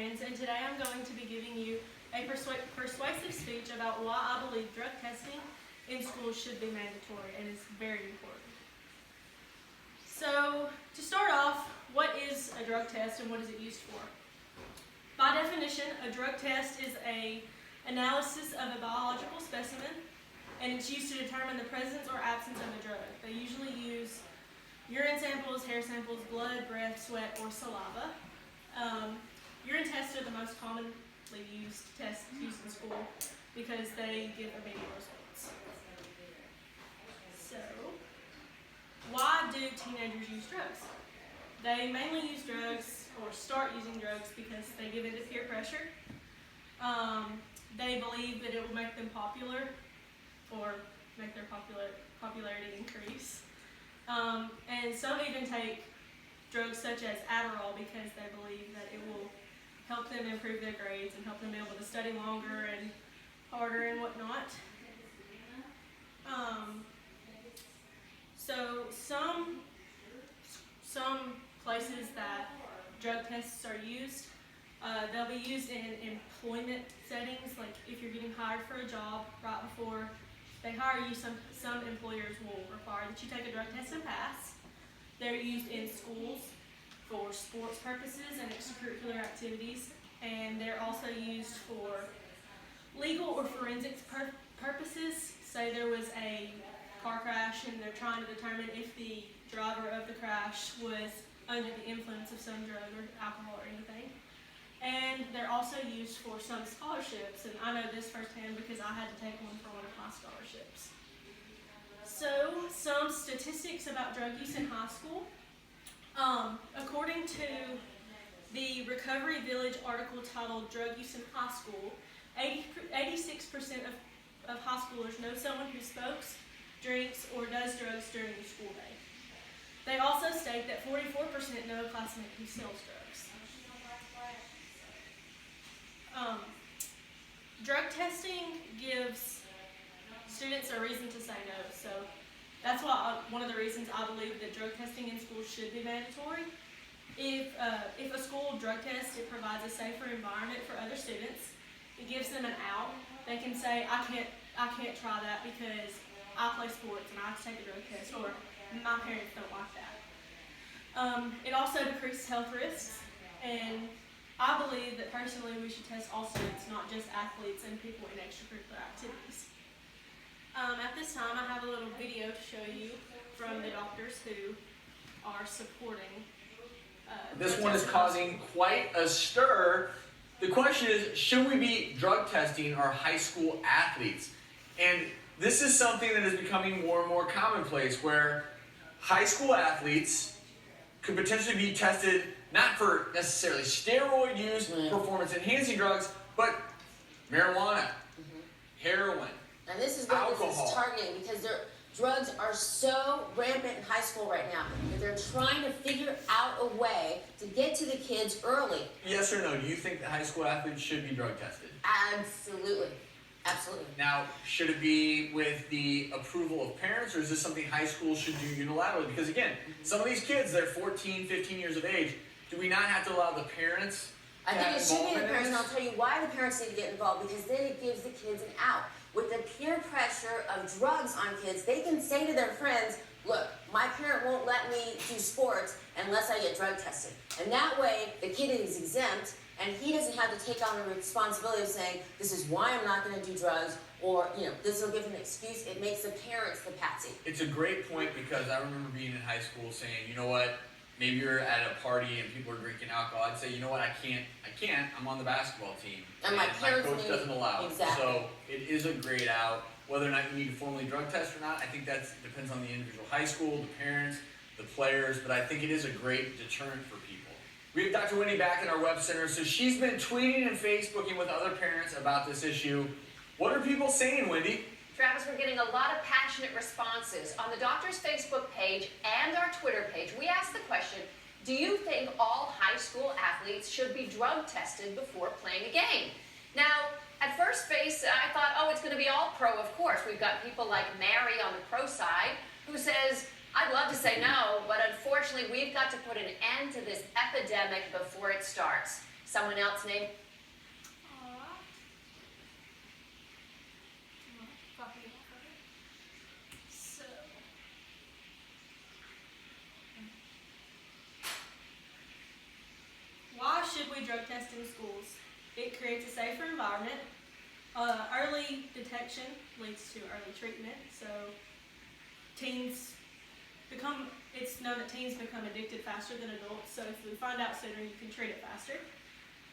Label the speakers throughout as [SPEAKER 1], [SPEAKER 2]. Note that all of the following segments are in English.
[SPEAKER 1] friends, and today I'm going to be giving you a persuasive speech about why I believe drug testing in schools should be mandatory and is very important. So, to start off, what is a drug test and what is it used for? By definition, a drug test is an analysis of a biological specimen, and it's used to determine the presence or absence of a drug. They usually use urine samples, hair samples, blood, breath, sweat, or saliva. Urine tests are the most commonly used tests used in school because they give immediate results. So, why do teenagers use drugs? They mainly use drugs or start using drugs because they give into peer pressure. They believe that it will make them popular or make their popularity increase. And some even take drugs such as Adderall because they believe that it will help them improve their grades and help them be able to study longer and harder and whatnot. So some places that drug tests are used, they'll be used in employment settings, like if you're getting hired for a job right before they hire you, some employers will require that you take a drug test and pass. They're used in schools for sports purposes and extracurricular activities, and they're also used for legal or forensics purposes. Say there was a car crash and they're trying to determine if the driver of the crash was under the influence of some drug or alcohol or anything. And they're also used for some scholarships, and I know this firsthand because I had to take one for one of my scholarships. So, some statistics about drug use in high school. According to the Recovery Village article titled Drug Use in High School, 86% of high schoolers know someone who smokes, drinks, or does drugs during the school day. They also state that 44% know a classmate who sells drugs. Drug testing gives students a reason to say no, so that's why one of the reasons I believe that drug testing in schools should be mandatory. If a school drug tests, it provides a safer environment for other students. It gives them an out. They can say, I can't try that because I play sports and I have to take a drug test, or my parents don't like that. It also decreases health risks, and I believe that personally we should test all students, not just athletes and people in extracurricular activities. At this time, I have a little video to show you from the doctors who are supporting.
[SPEAKER 2] This one is causing quite a stir. The question is, should we be drug testing our high school athletes? And this is something that is becoming more and more commonplace, where high school athletes could potentially be tested not for necessarily steroid use, performance-enhancing drugs, but marijuana, heroin,
[SPEAKER 3] and this is what
[SPEAKER 2] alcohol.
[SPEAKER 3] This is targeting, because drugs are so rampant in high school right now that they're trying to figure out a way to get to the kids early.
[SPEAKER 2] Yes or no? Do you think that high school athletes should be drug tested?
[SPEAKER 3] Absolutely. Absolutely.
[SPEAKER 2] Now, should it be with the approval of parents, or is this something high schools should do unilaterally? Because again, some of these kids, they're 14, 15 years of age. Do we not have to allow the parents?
[SPEAKER 3] I think it should be the parents, and I'll tell you why the parents need to get involved, because then it gives the kids an out. With the peer pressure of drugs on kids, they can say to their friends, look, my parent won't let me do sports unless I get drug tested. And that way, the kid is exempt, and he doesn't have to take on the responsibility of saying, this is why I'm not going to do drugs, or, this will give him an excuse. It makes the parents the patsy.
[SPEAKER 2] It's a great point, because I remember being in high school saying, you know what, maybe you're at a party and people are drinking alcohol. I'd say, you know what, I can't, I'm on the basketball team.
[SPEAKER 3] And my
[SPEAKER 2] coach doesn't allow it.
[SPEAKER 3] Exactly.
[SPEAKER 2] So it is a great out. Whether or not you need to formally drug test or not, I think that depends on the individual high school, the parents, the players, but I think it is a great deterrent for people. We have Dr. Wendy back in our web center, so she's been tweeting and Facebooking with other parents about this issue. What are people saying, Wendy?
[SPEAKER 4] Travis, we're getting a lot of passionate responses. On the doctor's Facebook page and our Twitter page, we asked the question, do you think all high school athletes should be drug tested before playing a game? Now, at first base, I thought, oh, it's going to be all pro, of course. We've got people like Mary on the pro side who says, I'd love to say no, but unfortunately, we've got to put an end to this epidemic before it starts. Someone else name?
[SPEAKER 1] So, why should we drug test in schools? It creates a safer environment. Early detection leads to early treatment. So it's known that teens become addicted faster than adults. So if we find out sooner, you can treat it faster.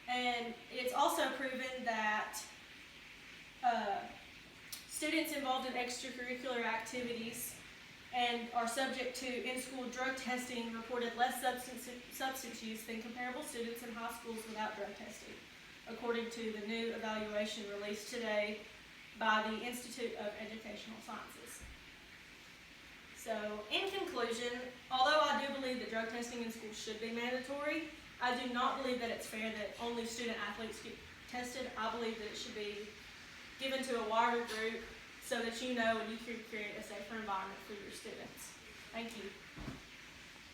[SPEAKER 1] And it's also proven that students involved in extracurricular activities and are subject to in-school drug testing reported less substance use than comparable students in high schools without drug testing, according to the new evaluation released today by the Institute of Educational Sciences. So, in conclusion, although I do believe that drug testing in schools should be mandatory, I do not believe that it's fair that only student athletes get tested. I believe that it should be given to a wider group so that you know and you can create a safer environment for your students. Thank you.